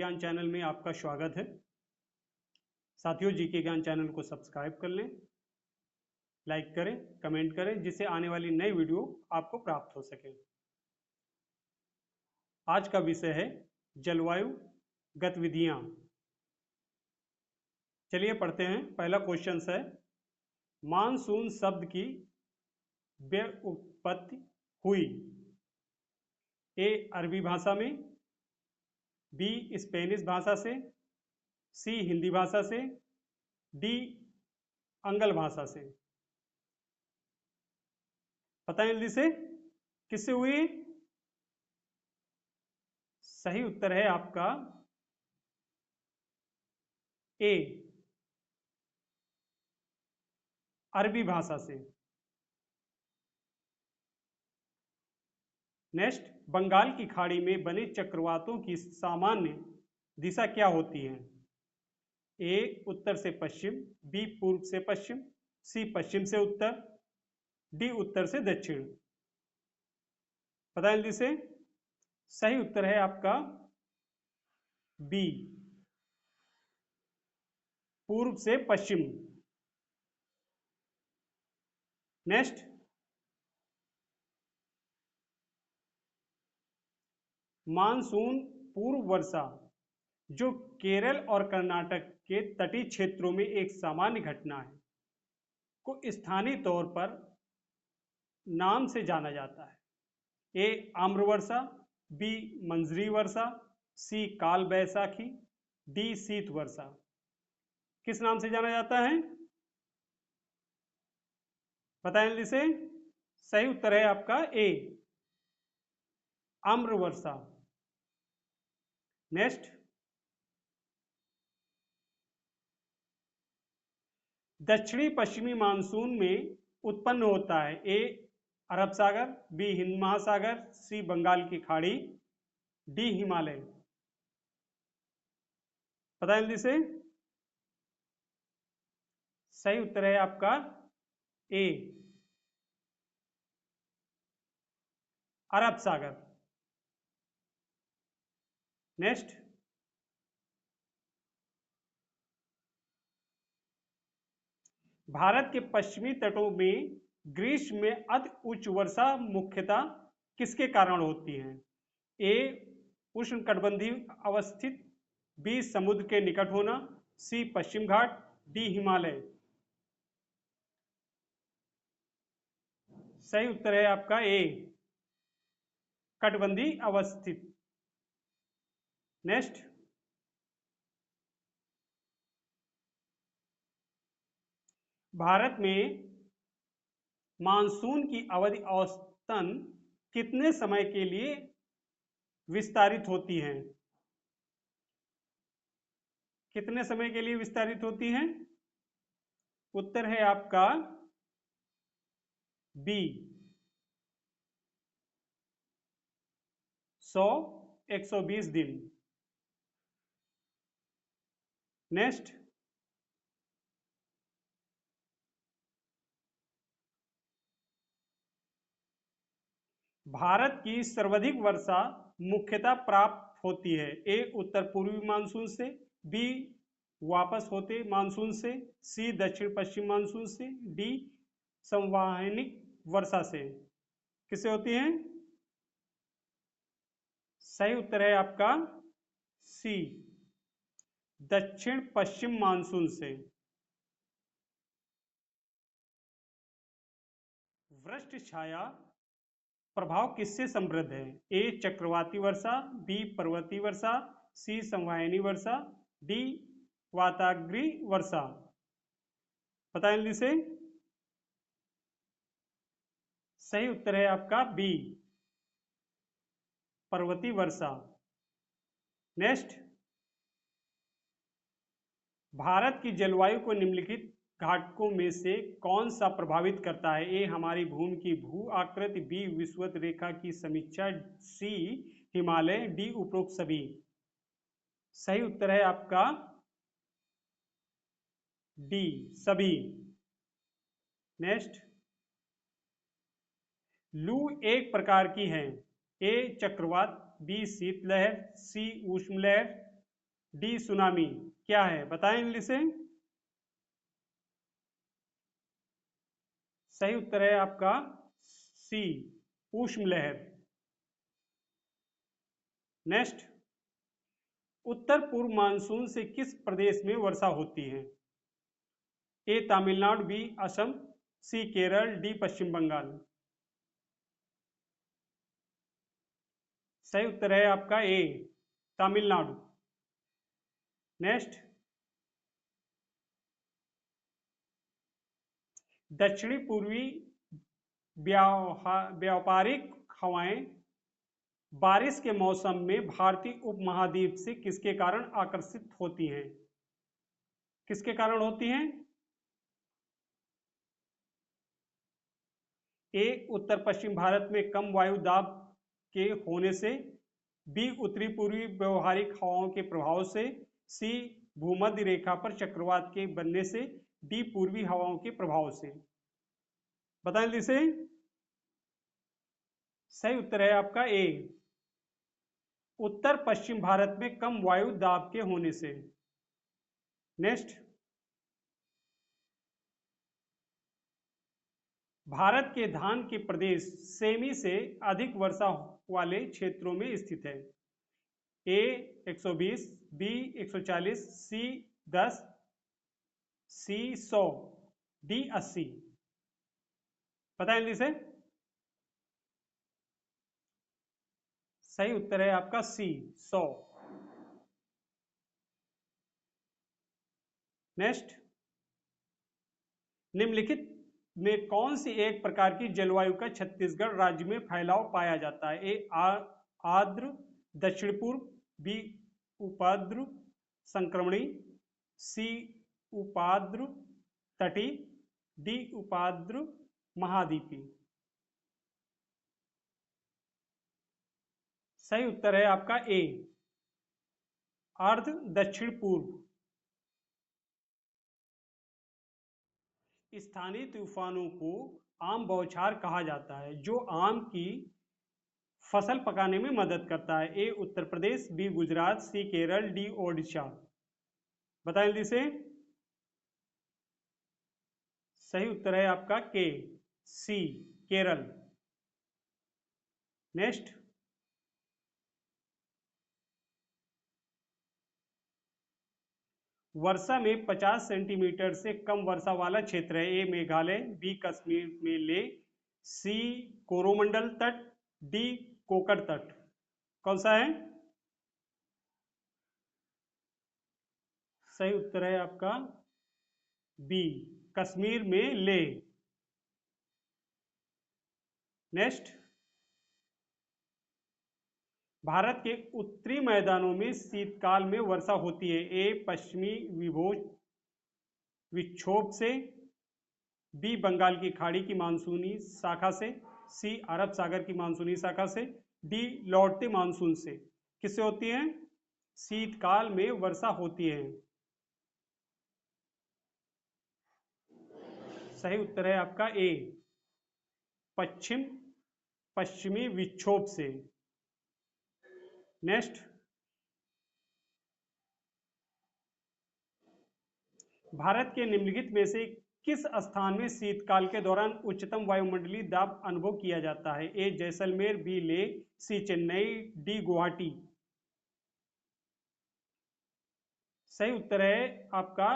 ज्ञान चैनल में आपका स्वागत है। साथियों, जीके ज्ञान चैनल को सब्सक्राइब कर लें, लाइक करें, कमेंट करें, जिससे आने वाली नई वीडियो आपको प्राप्त हो सके। आज का विषय है जलवायु गतिविधियां। चलिए पढ़ते हैं। पहला क्वेश्चन है, मानसून शब्द की व्युत्पत्ति हुई ए अरबी भाषा में, बी स्पेनिश भाषा से, सी हिंदी भाषा से, डी अंगल भाषा से। पता है जल्दी से किससे हुई? सही उत्तर है आपका ए अरबी भाषा से। नेक्स्ट, बंगाल की खाड़ी में बने चक्रवातों की सामान्य दिशा क्या होती है? ए उत्तर से पश्चिम, बी पूर्व से पश्चिम, सी पश्चिम से उत्तर, डी उत्तर से दक्षिण। पता है जल्दी से। सही उत्तर है आपका बी पूर्व से पश्चिम। नेक्स्ट, मानसून पूर्व वर्षा जो केरल और कर्नाटक के तटीय क्षेत्रों में एक सामान्य घटना है को स्थानीय तौर पर नाम से जाना जाता है। ए आम्र वर्षा, बी मंजरी वर्षा, सी काल बैसाखी, डी शीत वर्षा। किस नाम से जाना जाता है? बताएं जल्दी से। सही उत्तर है आपका ए आम्र वर्षा। नेक्स्ट, दक्षिणी पश्चिमी मानसून में उत्पन्न होता है। ए अरब सागर, बी हिंद महासागर, सी बंगाल की खाड़ी, डी हिमालय। पता है जल्दी से। सही उत्तर है आपका ए अरब सागर। नेक्स्ट, भारत के पश्चिमी तटों में ग्रीष्म में अति उच्च वर्षा मुख्यतः किसके कारण होती है? ए उष्णकटिबंधीय अवस्थित, बी समुद्र के निकट होना, सी पश्चिम घाट, डी हिमालय। सही उत्तर है आपका ए कटिबंधीय अवस्थित। नेक्स्ट, भारत में मानसून की अवधि औसतन कितने समय के लिए विस्तारित होती है? कितने समय के लिए विस्तारित होती है? उत्तर है आपका बी 100-120 दिन। नेक्स्ट, भारत की सर्वाधिक वर्षा मुख्यतः प्राप्त होती है। ए उत्तर पूर्वी मानसून से, बी वापस होते मानसून से, सी दक्षिण पश्चिम मानसून से, डी संवहनिक वर्षा से। किससे होती है? सही उत्तर है आपका सी दक्षिण पश्चिम मानसून से। वृष्टि छाया प्रभाव किससे समृद्ध है? ए चक्रवाती वर्षा, बी पर्वतीय वर्षा, सी संवहनी वर्षा, डी वाताग्रीय वर्षा। पता है जल्दी से। सही उत्तर है आपका बी पर्वतीय वर्षा। नेक्स्ट, भारत की जलवायु को निम्नलिखित घटकों में से कौन सा प्रभावित करता है? ए हमारी भूमि की भू आकृति, बी विषुवत रेखा की समीक्षा, सी हिमालय, डी उपरोक्त सभी। सही उत्तर है आपका डी सभी। नेक्स्ट, लू एक प्रकार की है। ए चक्रवात, बी शीतलहर, सी उष्ण लहर, डी सुनामी। क्या है बताएं जल्दी से। सही उत्तर है आपका सी, उष्ण लहर। नेक्स्ट, उत्तर पूर्व मानसून से किस प्रदेश में वर्षा होती है? ए तमिलनाडु, बी असम, सी केरल, डी पश्चिम बंगाल। सही उत्तर है आपका ए, तमिलनाडु। नेक्स्ट, दक्षिणी पूर्वी व्यापारिक हवाएं बारिश के मौसम में भारतीय उपमहाद्वीप से किसके कारण आकर्षित होती हैं? किसके कारण होती हैं? ए उत्तर पश्चिम भारत में कम वायु दाब के होने से, बी उत्तरी पूर्वी व्यवहारिक हवाओं के प्रभाव से, सी भूमध्य रेखा पर चक्रवात के बनने से, डी पूर्वी हवाओं के प्रभाव से। बताएं जल्दी से। सही उत्तर है आपका ए, उत्तर पश्चिम भारत में कम वायु दाब के होने से। नेक्स्ट, भारत के धान के प्रदेश सेमी से अधिक वर्षा वाले क्षेत्रों में स्थित है। ए 120, बी 140, सी 10, सी 100, डी 80। बताएं जल्दी से। सही उत्तर है आपका सी 100। नेक्स्ट, निम्नलिखित में कौन सी एक प्रकार की जलवायु का छत्तीसगढ़ राज्य में फैलाव पाया जाता है? ए आर्द्र दक्षिण पूर्व, बी उपाद्र संक्रमणी, सी उपाद्र तटी, डी उपाद्र महाद्वीपी। सही उत्तर है आपका ए, आर्द्र दक्षिण पूर्व। स्थानीय तूफानों को आम बौछार कहा जाता है जो आम की फसल पकाने में मदद करता है। ए उत्तर प्रदेश, बी गुजरात, सी केरल, डी ओडिशा। बताएं जल्दी से। सही उत्तर है आपका के, सी केरल। नेक्स्ट, वर्षा में 50 सेंटीमीटर से कम वर्षा वाला क्षेत्र है। ए मेघालय, बी कश्मीर में ले, सी कोरोमंडल तट, डी कोकड़ तट। कौन सा है? सही उत्तर है आपका बी, कश्मीर में ले। नेक्स्ट, भारत के उत्तरी मैदानों में शीतकाल में वर्षा होती है। ए पश्चिमी विक्षोभ से, बी बंगाल की खाड़ी की मानसूनी शाखा से, सी अरब सागर की मानसूनी शाखा से, डी लौटते मानसून से। किससे होती है? शीतकाल में वर्षा होती है। सही उत्तर है आपका ए, पश्चिमी विक्षोभ से। नेक्स्ट, भारत के निम्नलिखित में से किस स्थान में शीतकाल के दौरान उच्चतम वायुमंडलीय दाब अनुभव किया जाता है? ए जैसलमेर, बी ले, सी चेन्नई, डी गुवाहाटी। सही उत्तर है आपका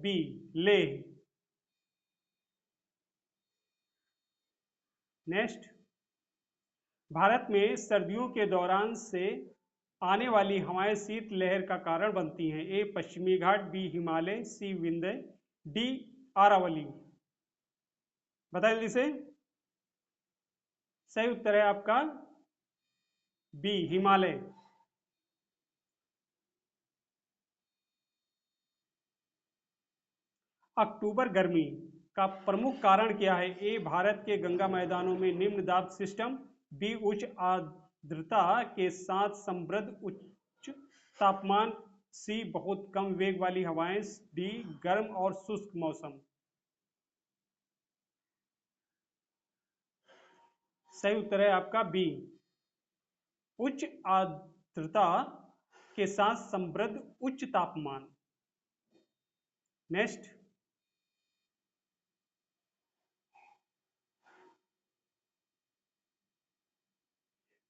बी, ले। नेक्स्ट, भारत में सर्दियों के दौरान से आने वाली हवाएं शीत लहर का कारण बनती हैं। ए पश्चिमी घाट, बी हिमालय, सी विंध्य, डी आरावली। बताइए जल्दी से। सही उत्तर है आपका बी, हिमालय। अक्टूबर गर्मी का प्रमुख कारण क्या है? ए भारत के गंगा मैदानों में निम्न दाब सिस्टम, बी उच्च आर्द्रता के साथ समृद्ध उच्च तापमान, सी बहुत कम वेग वाली हवाएं, डी गर्म और शुष्क मौसम। सही उत्तर है आपका बी, उच्च आर्द्रता के साथ समृद्ध उच्च तापमान। नेक्स्ट,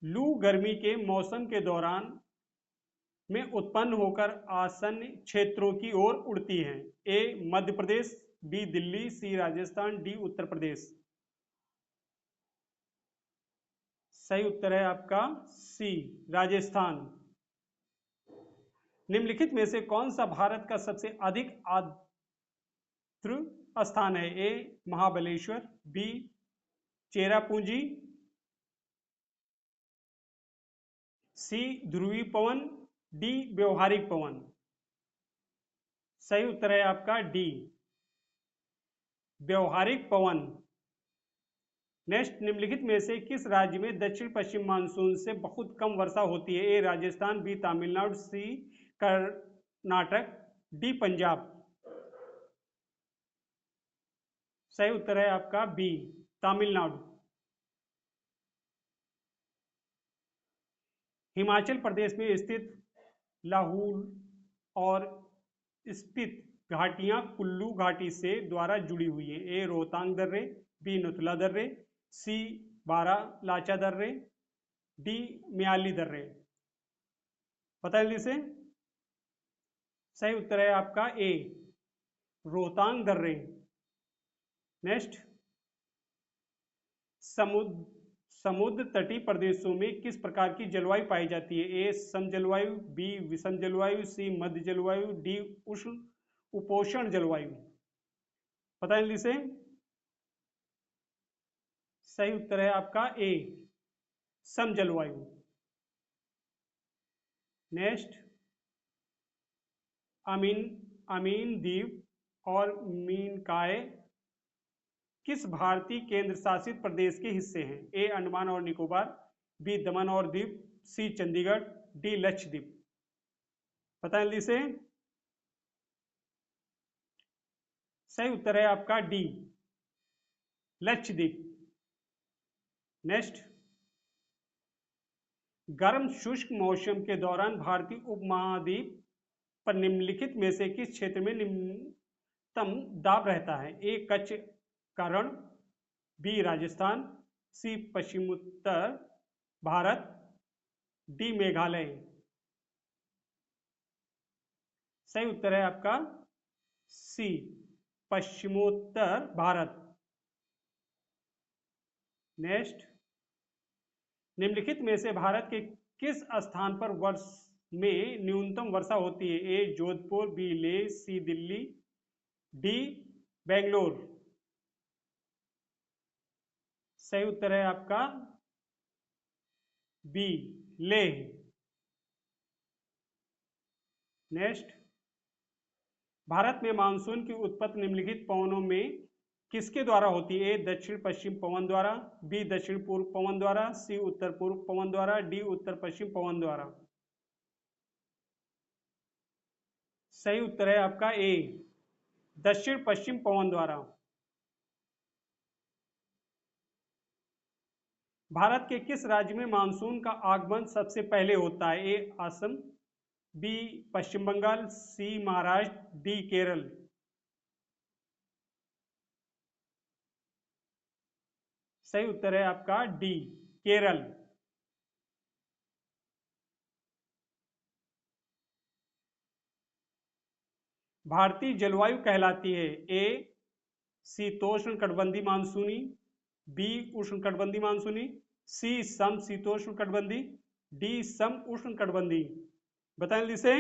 लू गर्मी के मौसम के दौरान में उत्पन्न होकर आसन्न क्षेत्रों की ओर उड़ती हैं। ए मध्य प्रदेश, बी दिल्ली, सी राजस्थान, डी उत्तर प्रदेश। सही उत्तर है आपका सी राजस्थान। निम्नलिखित में से कौन सा भारत का सबसे अधिक आर्द्र स्थान है? ए महाबलेश्वर, बी चेरापूंजी, सी ध्रुवी पवन, डी व्यवहारिक पवन। सही उत्तर है आपका डी व्यवहारिक पवन। नेक्स्ट, निम्नलिखित में से किस राज्य में दक्षिण पश्चिम मानसून से बहुत कम वर्षा होती है? ए राजस्थान, बी तमिलनाडु, सी कर्नाटक, डी पंजाब। सही उत्तर है आपका बी तमिलनाडु। हिमाचल प्रदेश में स्थित लाहौल और स्पीति घाटियां कुल्लू घाटी से द्वारा जुड़ी हुई हैं। ए रोहतांग दर्रे, बी नथुला दर्रे, सी बारालाचा दर्रे, डी म्याली दर्रे। पता जल्दी से। सही उत्तर है आपका ए रोहतांग दर्रे। नेक्स्ट, समुद्र तटीय प्रदेशों में किस प्रकार की जलवायु पाई जाती है? ए सम जलवायु, बी विषम जलवायु, सी मध्य जलवायु, डी उष्ण उपोष्ण जलवायु। पता जल्दी से। सही उत्तर है आपका ए सम जलवायु। नेक्स्ट, अमीन द्वीप और मीनकाय किस भारतीय केंद्र शासित प्रदेश के हिस्से हैं? ए अंडमान और निकोबार, बी दमन और दीव, सी चंडीगढ़, डी लक्षद्वीप। पता जल्दी से। सही उत्तर है आपका डी लक्षद्वीप। नेक्स्ट, गर्म शुष्क मौसम के दौरान भारतीय उपमहाद्वीप पर निम्नलिखित में से किस क्षेत्र में निम्नतम दाब रहता है? ए कच्छ का रण, बी राजस्थान, सी पश्चिमोत्तर भारत, डी मेघालय। सही उत्तर है आपका सी पश्चिमोत्तर भारत। नेक्स्ट, निम्नलिखित में से भारत के किस स्थान पर वर्ष में न्यूनतम वर्षा होती है? ए जोधपुर, बी लेह, सी दिल्ली, डी बेंगलोर। सही उत्तर है आपका बी लेह। नेक्स्ट, भारत में मानसून की उत्पत्ति निम्नलिखित पवनों में किसके द्वारा होती है? ए दक्षिण पश्चिम पवन द्वारा, बी दक्षिण पूर्व पवन द्वारा, सी उत्तर पूर्व पवन द्वारा, डी उत्तर पश्चिम पवन द्वारा। सही उत्तर है आपका ए दक्षिण पश्चिम पवन द्वारा। भारत के किस राज्य में मानसून का आगमन सबसे पहले होता है? ए असम, बी पश्चिम बंगाल, सी महाराष्ट्र, डी केरल। सही उत्तर है आपका डी केरल। भारतीय जलवायु कहलाती है? ए शीतोष्ण कटिबंधीय मानसूनी, बी उष्ण कटिबंधीय मानसूनी, सी सम शीतोष्ण कटिबंधीय, डी सम उष्ण कटिबंधीय। बताएं जल्दी से।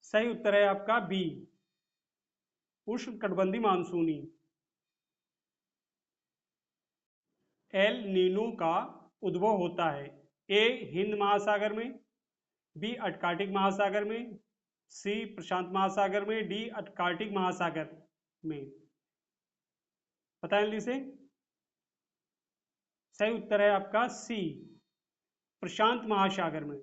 सही उत्तर है आपका बी उष्ण कटिबंधीय मानसूनी। एल नीनो का उद्भव होता है? ए हिंद महासागर में, बी अंटार्कटिक महासागर में, सी प्रशांत महासागर में, डी अंटार्कटिक महासागर में। पता जल्दी से। सही उत्तर है आपका सी प्रशांत महासागर में।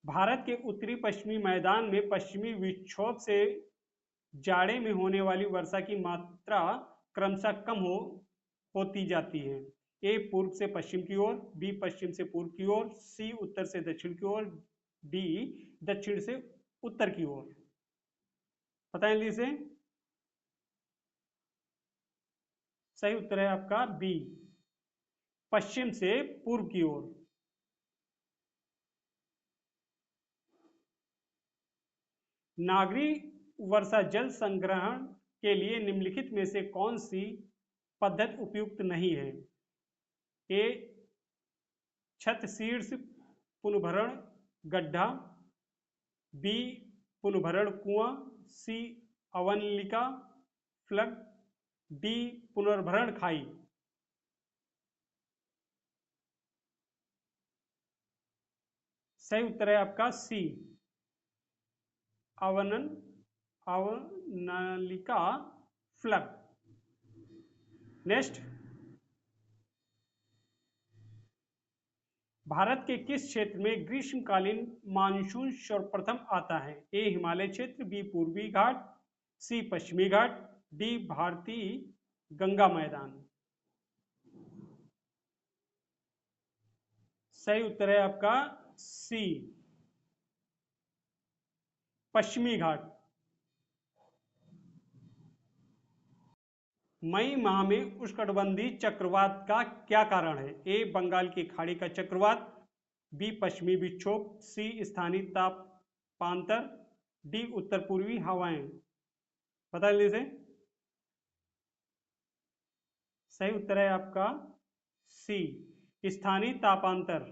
भारत के उत्तरी पश्चिमी मैदान में पश्चिमी विक्षोभ से जाड़े में होने वाली वर्षा की मात्रा क्रमशः कम होती जाती हैं? ए पूर्व से पश्चिम की ओर, बी पश्चिम से पूर्व की ओर, सी उत्तर से दक्षिण की ओर, डी दक्षिण से उत्तर की ओर। बताएं जल्दी से। सही उत्तर है आपका बी, पश्चिम से पूर्व की ओर। नागरी वर्षा जल संग्रहण के लिए निम्नलिखित में से कौन सी पद्धति उपयुक्त नहीं है? ए छत शीर्ष पुनर्भरण गड्ढा, बी पुनर्भरण कुआं, सी अवनलिका फ्लड, डी पुनर्भरण खाई। सही उत्तर है आपका सी, अवनलिका फ्लड। नेक्स्ट, भारत के किस क्षेत्र में ग्रीष्मकालीन मानसून सर्वप्रथम आता है? ए हिमालय क्षेत्र, बी पूर्वी घाट, सी पश्चिमी घाट, डी भारतीय गंगा मैदान। सही उत्तर है आपका सी, पश्चिमी घाट। मई माह में उष्णकटिबंधीय चक्रवात का क्या कारण है? ए बंगाल की खाड़ी का चक्रवात, बी पश्चिमी विक्षोभ, सी स्थानीय तापांतर, डी उत्तर पूर्वी हवाएं। बता लीजिए। सही उत्तर है आपका सी, स्थानीय तापांतर।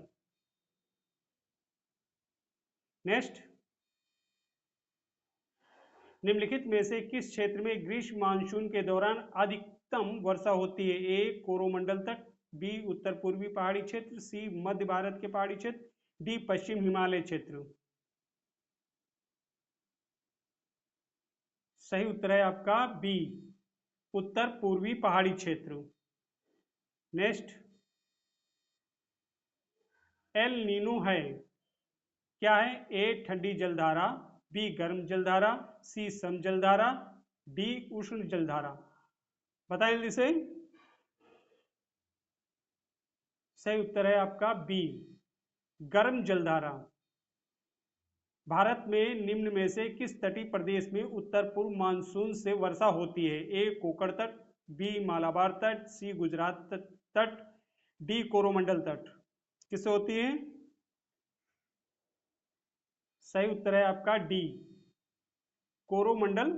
नेक्स्ट, निम्नलिखित में से किस क्षेत्र में ग्रीष्म मानसून के दौरान अधिकतम वर्षा होती है? ए कोरोमंडल तट, बी उत्तर पूर्वी पहाड़ी क्षेत्र, सी मध्य भारत के पहाड़ी क्षेत्र, डी पश्चिम हिमालय क्षेत्र। सही उत्तर है आपका बी, उत्तर पूर्वी पहाड़ी क्षेत्र। नेक्स्ट, एल नीनो है क्या है? ए ठंडी जलधारा, बी गर्म जलधारा, सी सम जलधारा, डी उष्ण जलधारा। बताएं जल्दी से। सही उत्तर है आपका बी, गर्म जलधारा। भारत में निम्न में से किस तटीय प्रदेश में उत्तर पूर्व मानसून से वर्षा होती है? ए कोकण तट, बी मालाबार तट, सी गुजरात तट, डी कोरोमंडल तट। किससे होती है? सही उत्तर है आपका डी, कोरोमंडल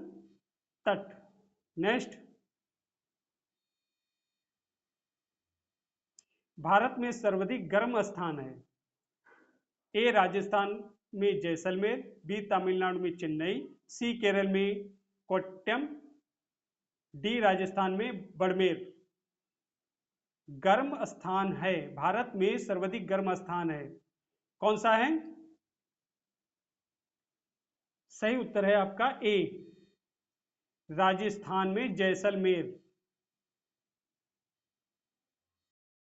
तट। नेक्स्ट, भारत में सर्वाधिक गर्म स्थान है? ए राजस्थान में जैसलमेर, बी तमिलनाडु में चेन्नई, सी केरल में कोट्टयम, डी राजस्थान में बाड़मेर। गर्म स्थान है, भारत में सर्वाधिक गर्म स्थान है, कौन सा है? सही उत्तर है आपका ए, राजस्थान में जैसलमेर।